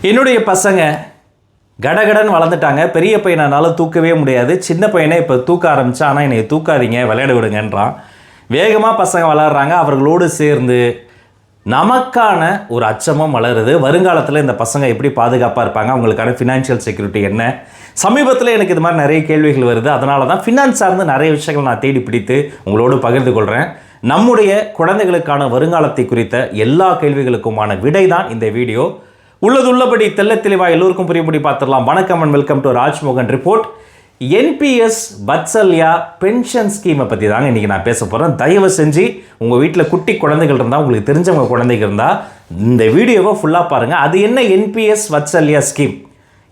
என்னுடைய பசங்க கடகடன் வளர்ந்துட்டாங்க. பெரிய பையனால தூக்கவே முடியாது. சின்ன பையனை இப்போ தூக்க ஆரம்பித்தா, ஆனால் என்னை தூக்காதீங்க, விளையாட விடுங்கன்றான். வேகமாக பசங்க வளர்கிறாங்க. அவர்களோடு சேர்ந்து நமக்கான ஒரு அச்சமும் வளருது. வருங்காலத்தில் இந்த பசங்க எப்படி பாதுகாப்பாக இருப்பாங்க, அவங்களுக்கான ஃபினான்ஷியல் செக்யூரிட்டி என்ன? சமீபத்தில் எனக்கு இது மாதிரி நிறைய கேள்விகள் வருது. அதனால தான் ஃபினான்ஸ் சார்ந்து நிறைய விஷயங்கள் நான் தேடி பிடித்து உங்களோடு பகிர்ந்து கொள்கிறேன். நம்முடைய குழந்தைகளுக்கான வருங்காலத்தை குறித்த எல்லா கேள்விகளுக்குமான விடை தான் இந்த வீடியோ. உள்ளபடி தெல்ல தெளிவாக எல்லோருக்கும் புரியும்படி பார்த்துடலாம். வணக்கம் and welcome to Rajmohan report. NPS Vatsalya pension ஸ்கீமை பற்றி தாங்க இன்றைக்கி நான் பேச போகிறேன். தயவு செஞ்சு உங்கள் வீட்டில் குட்டி குழந்தைகள் இருந்தால், உங்களுக்கு தெரிஞ்சவங்க குழந்தைகள் இருந்தால் இந்த வீடியோவை ஃபுல்லாக பாருங்கள். அது என்ன என்பிஎஸ் வத்சல்யா ஸ்கீம்?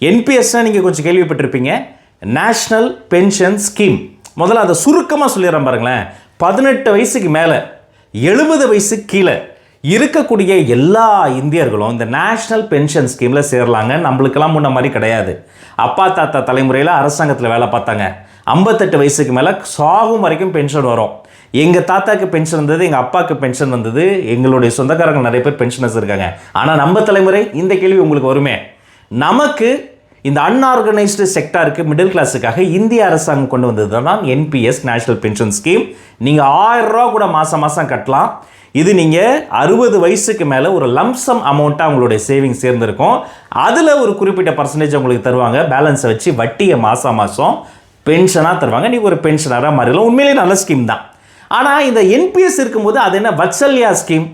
என்பிஎஸ்னால் நீங்கள் கொஞ்சம் கேள்விப்பட்டிருப்பீங்க, நேஷ்னல் பென்ஷன் ஸ்கீம். முதல்ல அதை சுருக்கமாக சொல்லிடுறேன் பாருங்களேன். 18 வயசுக்கு மேலே 70 வயசுக்கு கீழே இருக்கக்கூடிய எல்லா இந்தியர்களும் இந்த நேஷ்னல் பென்ஷன் ஸ்கீமில் சேரலாங்க. நம்மளுக்கெல்லாம் முன்ன மாதிரி கிடையாது. அப்பா தாத்தா தலைமுறையில் அரசாங்கத்தில் வேலை பார்த்தாங்க. 58 வயசுக்கு மேலே சாகும் வரைக்கும் பென்ஷன் வரும். எங்கள் தாத்தாக்கு பென்ஷன் வந்தது, எங்கள் அப்பாவுக்கு பென்ஷன் வந்தது, எங்களுடைய சொந்தக்காரங்க நிறைய பேர் பென்ஷனர்ஸ் இருக்காங்க. ஆனால் நம்ம தலைமுறை, இந்த கேள்வி உங்களுக்கு வருமே, நமக்கு இந்த அன்ஆர்கனைஸ்டு செக்டாருக்கு, மிடில் கிளாஸுக்காக இந்திய அரசாங்கம் கொண்டு வந்தது தான் என்பிஎஸ் நேஷ்னல் பென்ஷன் ஸ்கீம். நீங்கள் 1000 ரூபா கூட மாதம் கட்டலாம். இது நீங்கள் 60 வயசுக்கு மேலே ஒரு லம்சம் அமௌண்ட்டாக உங்களுடைய சேவிங்ஸ் சேர்ந்துருக்கும். அதில் ஒரு குறிப்பிட்ட பர்சன்டேஜ் உங்களுக்கு தருவாங்க. பேலன்ஸை வச்சு வட்டியை மாதம் பென்ஷனாக தருவாங்க. நீங்கள் ஒரு பென்ஷனராக மாறிடலாம். உண்மையிலேயே நல்ல ஸ்கீம் தான். ஆனால் இந்த என்பிஎஸ் இருக்கும்போது அது என்ன வத்சல்யா ஸ்கீம்?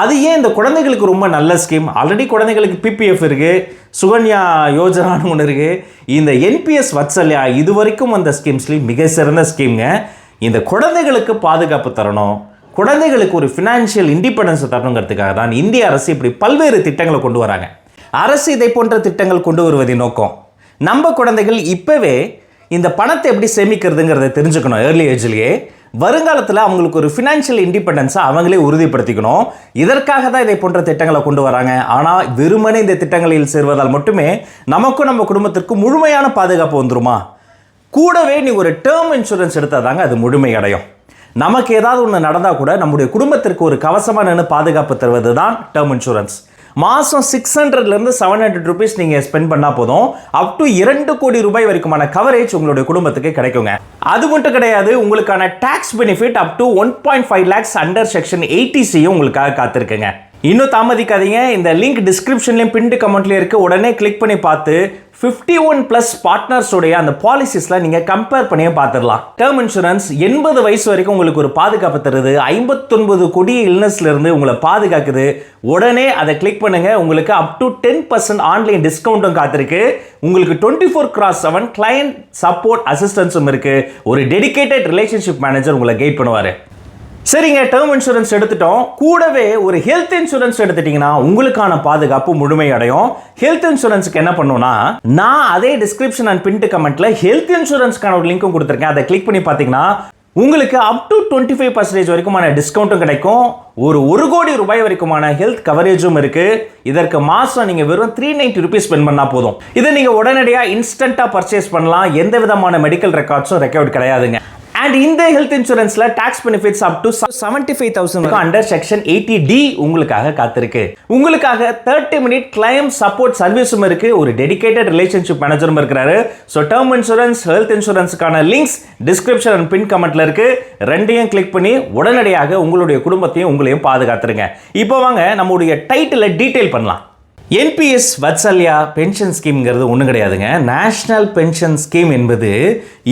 அது ஏன் இந்த குழந்தைகளுக்கு ரொம்ப நல்ல ஸ்கீம்? ஆல்ரெடி குழந்தைகளுக்கு பிபிஎஃப் இருக்குது, சுகன்யா யோஜனான்னு ஒன்று இருக்குது. இந்த என்பிஎஸ் வத்சல்யா இது வரைக்கும் அந்த ஸ்கீம்ஸ்லேயும் மிக சிறந்த ஸ்கீம்ங்க. இந்த குழந்தைகளுக்கு பாதுகாப்பு தரணும், குழந்தைகளுக்கு ஒரு ஃபினான்ஷியல் இண்டிபெண்டன்ஸை தரணுங்கிறதுக்காக தான் இந்திய அரசு இப்படி பல்வேறு திட்டங்களை கொண்டு வராங்க. அரசு இதை போன்ற திட்டங்கள் கொண்டு வருவதின் நோக்கம், நம்ம குழந்தைகள் இப்போவே இந்த பணத்தை எப்படி சேமிக்கிறதுங்கிறத தெரிஞ்சுக்கணும். ஏர்லி ஏஜ்லேயே வருங்காலத்தில் அவங்களுக்கு ஒரு ஃபினான்ஷியல் இண்டிபெண்டன்ஸை அவங்களே உறுதிப்படுத்திக்கணும். இதற்காக தான் இதை போன்ற திட்டங்களை கொண்டு வராங்க. ஆனால் வெறுமனே இந்த திட்டங்களில் சேர்வதால் மட்டுமே நமக்கும் நம்ம குடும்பத்திற்கும் முழுமையான பாதுகாப்பு வந்துருமா? கூடவே நீ ஒரு டேர்ம் இன்சூரன்ஸ் எடுத்தால் தாங்க அது முழுமை அடையும். நமக்கு ஏதாவது ஒன்று நடந்தால் கூட நம்முடைய குடும்பத்திற்கு ஒரு கவசமாக நின்று பாதுகாப்பு தருவது தான் டேர்ம் இன்சூரன்ஸ். மாதம் 600லேருந்து 700 ருபீஸ் நீங்கள் ஸ்பெண்ட் பண்ணால் போதும், அப் டு 2 கோடி ரூபாய் வரைக்குமான கவரேஜ் உங்களுடைய குடும்பத்துக்கு கிடைக்குங்க. அது மட்டும் கிடையாது, உங்களுக்கான tax benefit up to 1.5 lakhs under section 80C உங்களுக்காக காத்திருக்குங்க. இன்னும் தாமதிக்காதீங்க. இந்த லிங்க் டிஸ்கிரிப்ஷன்லையும் பின்டு கமெண்ட்லேயும் இருக்குது. உடனே கிளிக் பண்ணி பார்த்து 51+ பார்ட்னர்ஸோடைய அந்த பாலிசிஸில் நீங்கள் கம்பேர் பண்ணியே பார்த்துடலாம். டேர்ம் இன்சூரன்ஸ் 80 வயசு வரைக்கும் உங்களுக்கு ஒரு பாதுகாப்பு தருது. 59 கொடிய இல்னஸ்லேருந்து உங்களை பாதுகாக்குது. உடனே அதை கிளிக் பண்ணுங்கள். உங்களுக்கு அப் டு 10% ஆன்லைன் டிஸ்கவுண்ட்டும் காத்திருக்கு. உங்களுக்கு 24/7 கிளையண்ட் சப்போர்ட் அசிஸ்டன்ஸும் இருக்குது. ஒரு டெடிகேட்டட் ரிலேஷன்ஷிப் மேனேஜர் உங்களை கைட் பண்ணுவார். சரிங்க, டேர்ம் இன்சூரன்ஸ் எடுத்துட்டோம். கூடவே ஒரு ஹெல்த் இன்சூரன்ஸ் எடுத்துட்டீங்கன்னா உங்களுக்கான பாதுகாப்பு முழுமையடையும். ஹெல்த் இன்சூரன்ஸுக்கு என்ன பண்ணுன்னா, நான் அதே டிஸ்கிரிப்ஷன் அண்ட் பின்டு கமெண்ட்ல ஹெல்த் இன்சூரன்ஸ்க்கான ஒரு லிங்க்கும் கொடுத்துருக்கேன். அதை கிளிக் பண்ணி பார்த்தீங்கன்னா உங்களுக்கு அப் டு 25% வரைக்குமான டிஸ்கவுண்ட்டும் கிடைக்கும். ஒரு 1 கோடி ரூபாய் வரைக்குமான ஹெல்த் கவரேஜும் இருக்கு. இதற்கு மாதம் நீங்கள் வெறும் 390 ருபீஸ் ஸ்பெண்ட் பண்ணால் போதும். இதை நீங்கள் உடனடியாக இன்ஸ்டண்ட்டாக பர்ச்சேஸ் பண்ணலாம். எந்த விதமான மெடிக்கல் ரெக்கார்ட்ஸும் ரெக்கார்ட் கிடையாதுங்க. அண்ட் இந்த ஹெல்த் இன்சூரன்ஸ்ல tax benefits up to 75,000 under section 80D உங்களுக்காக காத்திருக்கு. உங்களுக்காக 30 மினிட் கிளைம் சப்போர்ட் சர்வீஸும் இருக்கு. ஒரு டெடிகேட்டட் ரிலேஷன்ஷிப் மேனேஜரும் இருக்கிறாரு. ஸோ டேர்ம் இன்சூரன்ஸ், ஹெல்த் இன்சூரன்ஸுக்கான லிங்க்ஸ் டிஸ்கிரிப்ஷன் அண்ட் பின் கமெண்ட்ல இருக்கு. ரெண்டையும் கிளிக் பண்ணி உடனடியாக உங்களுடைய குடும்பத்தையும் உங்களையும் பாதுகாத்துருங்க. இப்போ வாங்க நம்முடைய டைட்டிலை டீடைல் பண்ணலாம். என்பிஎஸ் வத்சல்யா பென்ஷன் ஸ்கீம்ங்கிறது ஒன்றும் கிடையாதுங்க. நேஷ்னல் பென்ஷன் ஸ்கீம் என்பது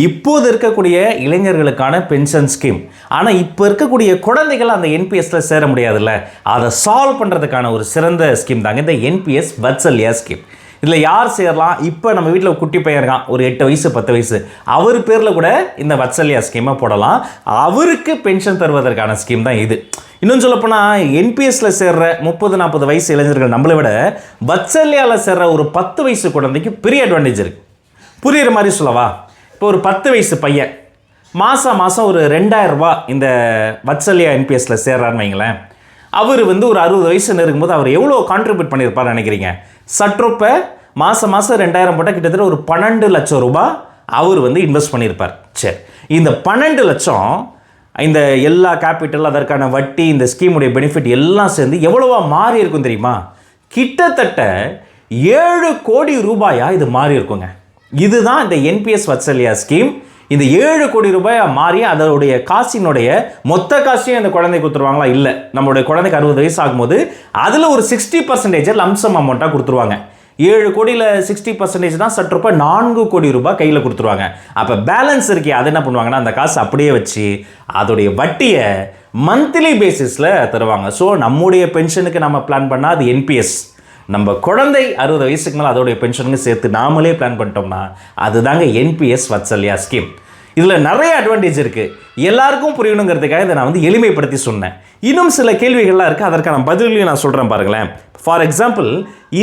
இப்போது இருக்கக்கூடிய இளைஞர்களுக்கான பென்ஷன் ஸ்கீம். ஆனால் இப்போ இருக்கக்கூடிய குழந்தைகள் அந்த என்பிஎஸ்ல சேர முடியாதுல்ல, அதை சால்வ் பண்ணுறதுக்கான ஒரு சிறந்த ஸ்கீம் தாங்க இந்த என்பிஎஸ் வத்சல்யா ஸ்கீம். இதில் யார் சேரலாம்? இப்போ நம்ம வீட்டில் குட்டி பையன் இருக்கான், ஒரு 8 வயசு 10 வயசு, அவர் பேரில் கூட இந்த வத்சல்யா ஸ்கீமை போடலாம். அவருக்கு பென்ஷன் தருவதற்கான ஸ்கீம் தான் இது. இன்னும் சொல்லப்போனால் என்பிஎஸ்ல சேர்ற 30-40 வயசு இளைஞர்கள் நம்மளை விட வத்சல்யாவில் சேர்ற ஒரு 10 வயசு குழந்தைக்கு பெரிய அட்வான்டேஜ் இருக்குது. புரிகிற மாதிரி சொல்லவா? இப்போ ஒரு 10 வயசு பையன் மாதம் ஒரு 2000 ரூபா இந்த வத்சல்யா என்பிஎஸ்ல சேர்றான்னு வைங்களேன். அவர் ஒரு 60 வயசு நெருங்கும்போது அவர் எவ்வளோ கான்ட்ரிபியூட் பண்ணியிருப்பார் நினைக்கிறீங்க? சற்றொப்ப மாதம் 2000 போட்டால் கிட்டத்தட்ட ஒரு 12 லட்சம் ரூபாய் அவர் இன்வெஸ்ட் பண்ணியிருப்பார். சரி, இந்த 12 லட்சம் இந்த எல்லா கேபிட்டல், அதற்கான வட்டி, இந்த ஸ்கீமுடைய பெனிஃபிட் எல்லாம் சேர்ந்து எவ்வளவா மாறி இருக்கும் தெரியுமா? கிட்டத்தட்ட 7 கோடி ரூபாயா இது மாறி இருக்குங்க. இதுதான் இந்த என்பிஎஸ் வத்சல்யா ஸ்கீம். இந்த 7 கோடி ரூபாயா மாறி அதோடைய காசினுடைய மொத்த காசையும் அந்த குழந்தை கொடுத்துருவாங்களா? இல்லை, நம்மளுடைய குழந்தைக்கு 60 வயசு ஆகும்போது அதில் ஒரு 60% லம்சம் அமௌண்ட்டாக கொடுத்துருவாங்க. 7 கோடியில் 60% தான் சற்றுப்ப 4 கோடி ரூபாய் கையில் கொடுத்துருவாங்க. அப்போ பேலன்ஸ் இருக்கே, அதை என்ன பண்ணுவாங்கன்னா அந்த காசு அப்படியே வச்சு அதோடைய வட்டியை மந்த்லி பேசிஸில் தருவாங்க. ஸோ நம்முடைய பென்ஷனுக்கு நம்ம பிளான் பண்ணால் அது என்பிஎஸ். நம்ம குழந்தை 60 வயசுக்கு மேலே அதோடைய பென்ஷனுக்கு சேர்த்து நாமளே பிளான் பண்ணிட்டோம்னா அதுதாங்க என்பிஎஸ் வத்சல்யா ஸ்கீம். இதில் நிறைய அட்வான்டேஜ் இருக்குது. எல்லாருக்கும் புரியணுங்கிறதுக்காக இதை நான் வந்து எளிமைப்படுத்தி சொன்னேன். இன்னும் சில கேள்விகள்லாம் இருக்குது, அதற்கான பதிலையும் நான் சொல்கிறேன் பாருங்களேன். ஃபார் எக்ஸாம்பிள்,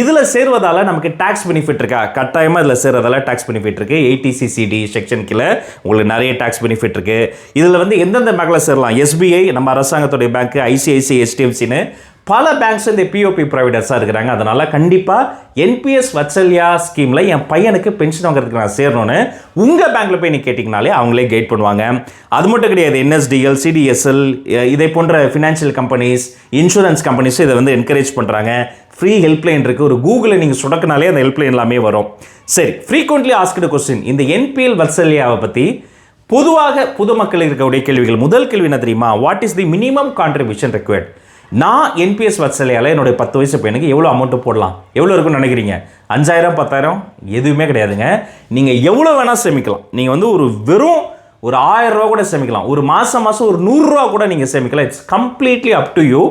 இதில் சேர்வதால் நமக்கு டேக்ஸ் பெனிஃபிட் இருக்கா? கட்டாயமாக இதில் சேர்வதால் டேக்ஸ் பெனிஃபிட் இருக்குது. 80CCD செக்ஷன் கீழே உங்களுக்கு நிறைய டேக்ஸ் பெனிஃபிட் இருக்குது. இதில் வந்து எந்தெந்த பேங்கில் சேரலாம்? SBI நம்ம அரசாங்கத்துடைய பேங்க்கு, ICICI, HDFCன்னு பல பேங்க்ஸ் இந்த பிஓபி ப்ரொவைடர்ஸாக இருக்கிறாங்க. அதனால் கண்டிப்பாக என்பிஎஸ் வத்சல்யா ஸ்கீமில் என் பையனுக்கு பென்ஷன் வாங்குறதுக்கு நான் சேரணும்னு உங்கள் பேங்க்கில் போய் நீ கேட்டிங்கனாலே அவங்களே கைட் பண்ணுவாங்க. அது மட்டும் கிடையாது, NSDL, CDSL இதை போன்ற ஃபினான்ஷியல் கம்பெனிஸ், இன்சூரன்ஸ் கம்பெனிஸும் இதை வந்து என்கரேஜ் பண்ணுறாங்க. ஃப்ரீ ஹெல்ப்லைன் இருக்குது. ஒரு கூகுளில் நீங்கள் சுடக்குனாலே அந்த ஹெல்ப்லைன் எல்லாமே வரும். சரி, ஃப்ரீக்வெண்ட்லி ஆஸ்க்டு கொஸ்டின் இந்த என்பிஎல் வத்சல்யாவை பற்றி பொதுவாக பொதுமக்கள் இருக்கக்கூடிய கேள்விகள். முதல் கேள்வி என்ன தெரியுமா? What is the minimum contribution required? நான் என்பிஎஸ் வத்சல்யாவில் என்னுடைய 10 வயசு பையனுக்கு எவ்வளோ அமௌண்ட்டு போடலாம்? எவ்வளோ இருக்குன்னு நினைக்கிறீங்க? 5000, 10,000 எதுவுமே கிடையாதுங்க. நீங்கள் எவ்வளோ வேணால் சேமிக்கலாம். நீங்கள் வந்து வெறும் ஒரு 1000 ரூபா கூட சேமிக்கலாம். ஒரு மாதம் ஒரு 100 ரூபா கூட நீங்கள் சேமிக்கலாம். It's completely up to you.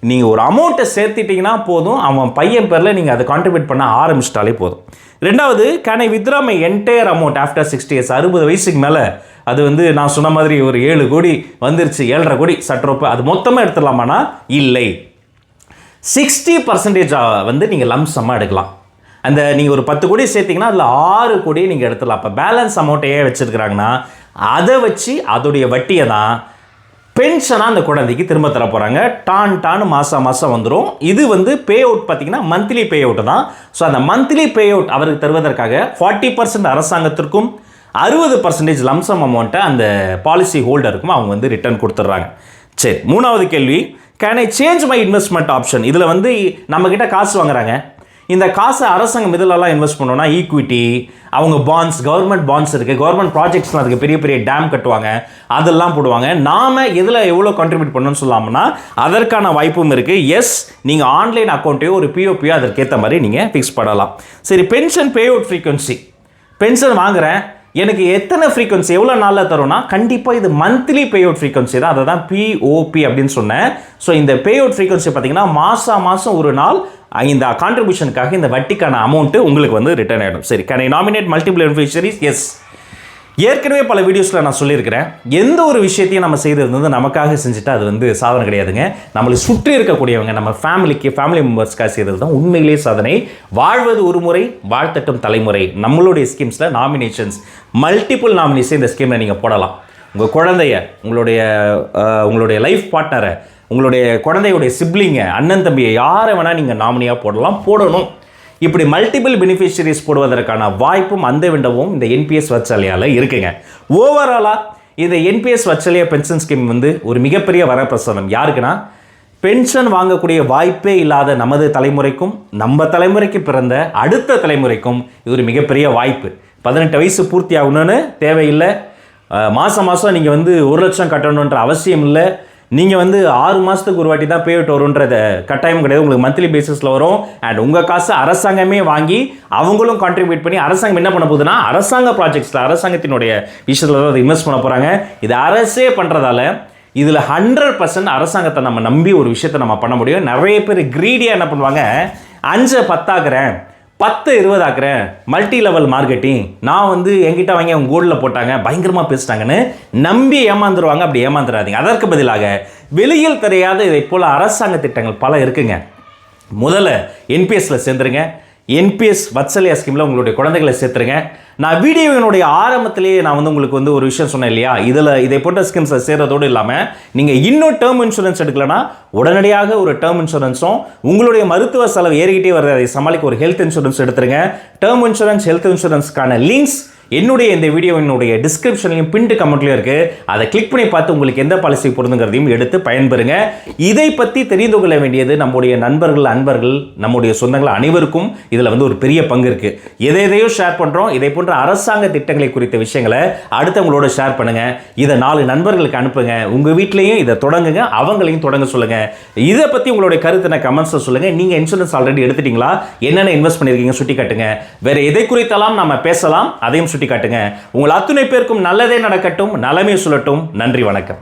நீங்கள் ஒரு அமௌண்ட்டை சேர்த்திட்டிங்கன்னா போதும், அவன் பையன் பேரில் நீங்கள் அதை கான்ட்ரிபியூட் பண்ண ஆரம்பிச்சிட்டாலே போதும். ரெண்டாவது, can I withdraw my entire amount after 60 years? 60 வயசுக்கு மேலே அது வந்து நான் சொன்ன மாதிரி ஒரு 7 கோடி வந்துருச்சு, 7.5 கோடி சற்றொப்ப அது மொத்தமாக எடுத்துடலாமானா இல்லை. 60% வந்து நீங்கள் லம்சமாக எடுக்கலாம். அந்த நீங்கள் ஒரு 10 கோடி சேர்த்திங்கன்னா அதில் 6 கோடியை நீங்கள் எடுத்துடலாம். அப்போ பேலன்ஸ் அமௌண்ட்டையே வச்சுருக்கிறாங்கன்னா அதை வச்சு அதோடைய வட்டியை தான் பென்ஷனாக அந்த குழந்தைக்கு திரும்ப தர போகிறாங்க. டான்னு மாதம் வந்துடும். இது வந்து பே அவுட் பார்த்தீங்கன்னா மந்த்லி பே அவுட் தான். ஸோ அந்த மந்த்லி பே அவுட் அவருக்கு தருவதற்காக 40% அரசாங்கத்திற்கும் 60% லம்சம் அமௌண்ட்டை அந்த பாலிசி ஹோல்டருக்கும் அவங்க வந்து ரிட்டர்ன் கொடுத்துட்றாங்க. சரி, மூணாவது கேள்வி, can I change my investment option? இதில் வந்து நம்மக்கிட்ட காசு வாங்குறாங்க. இந்த காசை அரசாங்கம் இதிலெல்லாம் இன்வெஸ்ட் பண்ணோன்னா ஈக்விட்டி, அவங்க பாண்ட்ஸ், கவர்மெண்ட் பாண்ட்ஸ் இருக்குது, கவர்மெண்ட் ப்ராஜெக்ட்ஸ்லாம் அதுக்கு பெரிய பெரிய டேம் கட்டுவாங்க, அதெல்லாம் போடுவாங்க. நாம் எதில் எவ்வளோ கான்ட்ரிபியூட் பண்ணணும்னு சொல்லாமன்னா அதற்கான வாய்ப்பும் இருக்குது. எஸ், நீங்கள் ஆன்லைன் அக்கௌண்ட்டையோ ஒரு பிஓபியோ அதற்கேற்ற மாதிரி நீங்கள் ஃபிக்ஸ் பண்ணலாம். சரி, pension pay out frequency. Pension வாங்குகிறேன், எனக்கு எத்தனை ஃப்ரீக்வன்சி எவ்வளோ நாளில் தரும்னா கண்டிப்பாக இது மந்த்லி பே அவுட் ஃப்ரீக்வன்சி தான். அதை தான் பிஓபி அப்படின்னு சொன்னேன். ஸோ இந்த பே அவுட் ஃப்ரீக்வன்சி பார்த்தீங்கன்னா மாதம் ஒரு நாள் இந்த கான்ட்ரிபியூஷனுக்காக இந்த வட்டிக்கான அமௌண்ட்டு உங்களுக்கு வந்து ரிட்டர்ன் ஆகிடும். சரி, can I nominate multiple beneficiaries? Yes. ஏற்கனவே பல வீடியோஸில் நான் சொல்லியிருக்கிறேன், எந்த ஒரு விஷயத்தையும் நம்ம செய்திருந்தது நமக்காக செஞ்சுட்டா அது வந்து சாதனை கிடையாதுங்க. நம்மளை சுற்றி இருக்கக்கூடியவங்க, நம்ம ஃபேமிலி மெம்பர்ஸ்க்காக செய்கிறது தான் உண்மையிலேயே சாதனை. வாழ்வது ஒரு முறை, வாழ்த்தட்டும் தலைமுறை. நம்மளுடைய ஸ்கீம்ஸில் நாமினேஷன்ஸ், மல்டிபிள் நாமினேஷன் இந்த ஸ்கீமில் நீங்கள் போடலாம். உங்கள் குழந்தைய, உங்களுடைய லைஃப் பார்ட்னரை, உங்களுடைய குழந்தையுடைய சிப்ளிங்கை, அண்ணன் தம்பியை, யாரை வேணால் நீங்கள் நாமினியாக போடணும். இப்படி மல்டிபிள் பெனிஃபிஷரிஸ் போடுவதற்கான வாய்ப்பும் அந்த விண்டவும் இந்த என்பிஎஸ் வத்சல்யாவில் இருக்குங்க. ஓவராலாக இந்த என்பிஎஸ் வத்சல்யா பென்ஷன் ஸ்கீம் வந்து ஒரு மிகப்பெரிய வரப்பிரசாதம். யாருக்குன்னா, பென்ஷன் வாங்கக்கூடிய வாய்ப்பே இல்லாத நமது தலைமுறைக்கும், நம்ம தலைமுறைக்கு பிறந்த அடுத்த தலைமுறைக்கும் இது ஒரு மிகப்பெரிய வாய்ப்பு. 18 வயசு பூர்த்தி ஆகணும்னு தேவையில்லை. மாதம் நீங்கள் வந்து 1 லட்சம் கட்டணுன்ற அவசியம் இல்லை. நீங்கள் வந்து 6 மாதத்துக்கு ஒரு வாட்டி தான் பே அவுட் வரும்ன்றத கட்டாயம் கிடையாது. உங்களுக்கு மந்த்லி பேசிஸில் வரும். அண்ட் உங்கள் காசு அரசாங்கமே வாங்கி அவங்களும் கான்ட்ரிபியூட் பண்ணி அரசாங்கம் என்ன பண்ண போகுதுன்னா அரசாங்க ப்ராஜெக்ட்ஸில், அரசாங்கத்தினுடைய விஷயத்தில் தான் அதை இன்வெஸ்ட் பண்ண போகிறாங்க. இது அரசே பண்ணுறதால இதில் 100% அரசாங்கத்தை நம்ம நம்பி ஒரு விஷயத்தை நம்ம பண்ண முடியும். நிறைய பேர் கிரீடியாக என்ன பண்ணுவாங்க, 5 10 ஆக்குறேன், 10 20 ஆக்குறேன், மல்டி லெவல் மார்க்கெட்டிங், நான் வந்து என்கிட்ட வாங்கி அவங்க கோல்டில் போட்டாங்க, பயங்கரமாக பேசிட்டாங்கன்னு நம்பி ஏமாந்துருவாங்க. அப்படி ஏமாந்துடாதீங்க. அதற்கு பதிலாக வெளியில் தெரியாத இதை போல் அரசாங்க திட்டங்கள் பல இருக்குங்க. முதல்ல என்பிஎஸ்ல சேர்ந்துருங்க. என்பிஎஸ் வத்சல்யா ஸ்கீமில் உங்களுடைய குழந்தைகளை சேர்த்துருங்க. நான் வீடியோவினுடைய ஆரம்பத்திலேயே நான் வந்து உங்களுக்கு வந்து ஒரு விஷயம் சொன்னேன் இல்லையா, இதை போன்ற ஸ்கீம்ஸை சேர்றதோடு இல்லாமல் நீங்கள் இன்னும் டேர்ம் இன்சூரன்ஸ் எடுக்கலன்னா உடனடியாக ஒரு டேர்ம் இன்சூரன்ஸும், உங்களுடைய மருத்துவ செலவு ஏறிக்கிட்டே வர்றதை சமாளிக்க ஒரு ஹெல்த் இன்சூரன்ஸ் எடுத்துருங்க. டேர்ம் இன்சூரன்ஸ், ஹெல்த் இன்சூரன்ஸ்க்கான லிங்க்ஸ் என்னுடைய இந்த வீடியோவினுடைய டிஸ்கிரிப்ஷன்லையும் பின்ட் கமெண்ட்லையும் இருக்குது. அதை கிளிக் பண்ணி பார்த்து உங்களுக்கு எந்த பாலிசி பொருந்துங்கிறதையும் எடுத்து பயன்பெறுங்க. இதை பற்றி தெரிந்து கொள்ள வேண்டியது நம்முடைய நண்பர்கள், அன்பர்கள், நம்முடைய சொந்தங்கள் அனைவருக்கும் இதில் ஒரு பெரிய பங்கு இருக்குது. எதையோ ஷேர் பண்ணுறோம். இதை போன்ற அரசாங்க திட்டங்களை குறித்த விஷயங்களை அடுத்தவங்களோட ஷேர் பண்ணுங்கள். இதை 4 நண்பர்களுக்கு அனுப்புங்க. உங்கள் வீட்லேயும் இதை தொடங்குங்க, அவங்களையும் தொடங்க சொல்லுங்கள். இதை பற்றி உங்களுடைய கருத்தை கமெண்ட்ஸில் சொல்லுங்கள். நீங்கள் இன்சூரன்ஸ் ஆல்ரெடி எடுத்துட்டீங்களா? என்னென்ன இன்வெஸ்ட் பண்ணியிருக்கீங்க சுட்டி காட்டுங்க. வேறு எதை குறித்தெல்லாம் நம்ம பேசலாம், அதையும் சுட்டி காட்டுங்க. உங்கள் அத்துணை பேருக்கும் நல்லதே நடக்கட்டும், நலமே சொல்லட்டும். நன்றி, வணக்கம்.